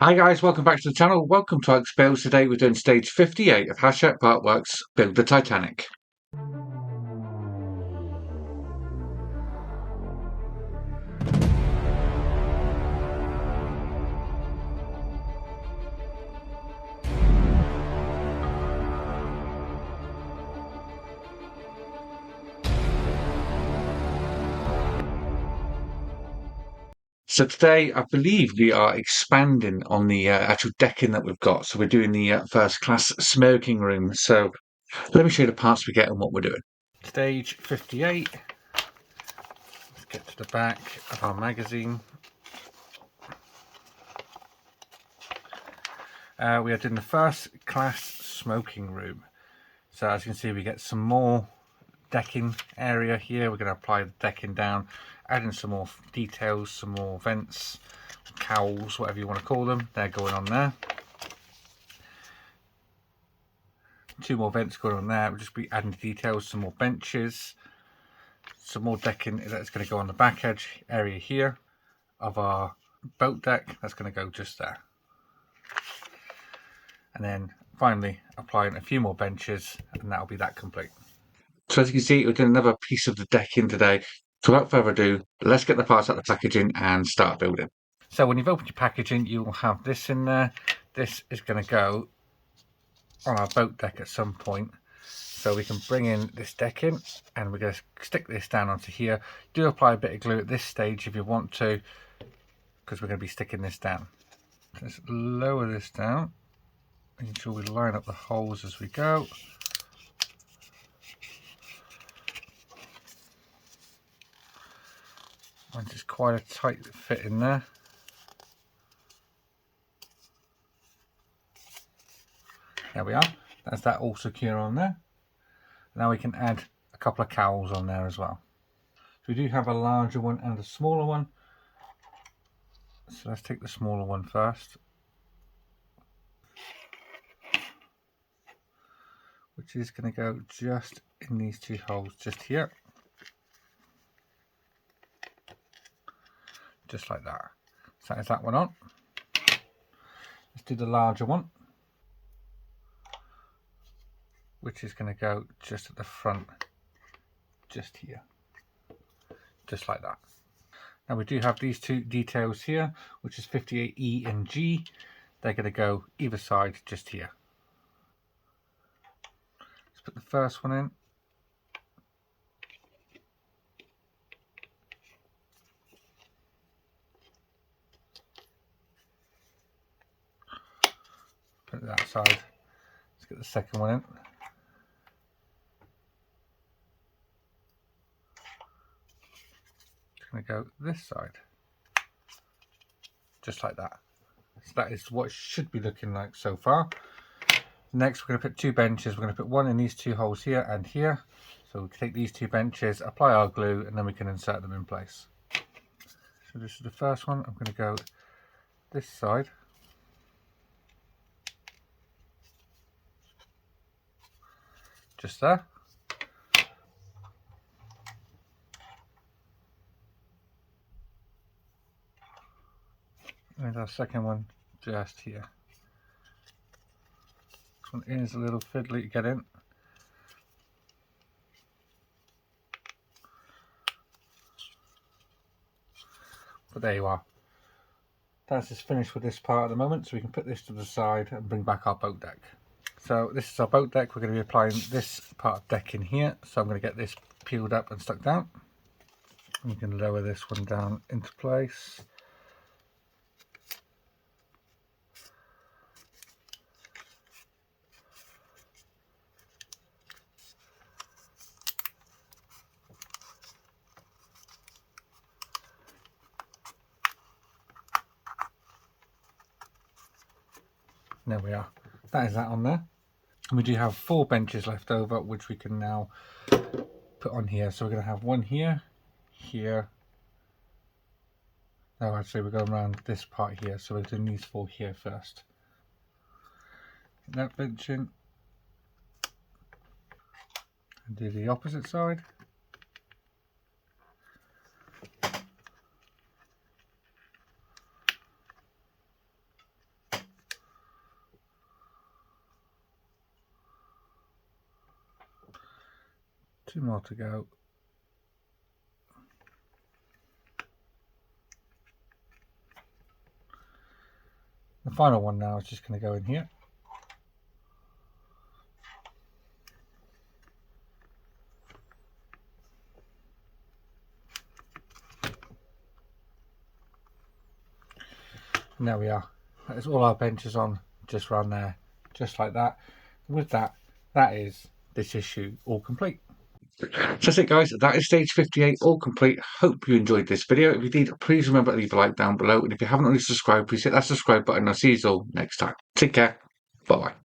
Hi guys, welcome back to the channel. Welcome to Alex Builds. Today we're doing stage 58 of Hachette Parkworks Build the Titanic. So today I believe we are expanding on the actual decking that we've got. So we're doing the first class smoking room. So let me show you the parts we get and what we're doing. Stage 58. Let's get to the back of our magazine. We are doing the first class smoking room. So as you can see, we get some more decking area here. We're going to apply the decking down, add in some more details, some more vents, cowls, whatever you want to call them. They're going on there. Two more vents going on there. We'll just be adding details, some more benches, some more decking that's going to go on the back edge area here of our boat deck. That's going to go just there. And then finally applying a few more benches, and that'll be that complete. So as you can see, we're doing another piece of the decking today. So without further ado, let's get the parts out of the packaging and start building. So when you've opened your packaging, you'll have this in there. This is going to go on our boat deck at some point. So we can bring in this decking and we're going to stick this down onto here. Do apply a bit of glue at this stage if you want to, because we're going to be sticking this down. Let's lower this down, making sure we line up the holes as we go. And it's quite a tight fit in there. There we are. That's that all secure on there. Now we can add a couple of cowls on there as well. So we do have a larger one and a smaller one. So let's take the smaller one first, which is going to go just in these two holes just here. Just like that. So that is that one on. Let's do the larger one, which is going to go just at the front, just here. Just like that. Now we do have these two details here, which is 58E and G. They're going to go either side just here. Let's put the first one in. Put it that side. Let's get the second one in. It's going to go this side. Just like that. So that is what it should be looking like so far. Next, we're going to put two benches. We're going to put one in these two holes here and here. So we'll take these two benches, apply our glue, and then we can insert them in place. So this is the first one. I'm going to go this side. Just there. And our second one just here. This one is a little fiddly to get in. But there you are. That's just finished with this part at the moment, so we can put this to the side and bring back our boat deck. So this is our boat deck. We're going to be applying this part of deck in here. So I'm going to get this peeled up and stuck down. You can lower this one down into place. There we are. That is that on there. And we do have 4 benches left over, which we can now put on here. So we're going to have one here, here. No, actually we're going around this part here. So we're doing these 4 here first. Get that bench in. And do the opposite side. 2 more to go. The final one now is just going to go in here. And there we are. That is all our benches on, just around there, just like that. And with that, that is this issue all complete. So that's it, guys. That is stage 58 all complete. Hope you enjoyed this video. If you did, please remember to leave a like down below. And if you haven't already subscribed, please hit that subscribe button. I'll see you all next time. Take care. Bye-bye.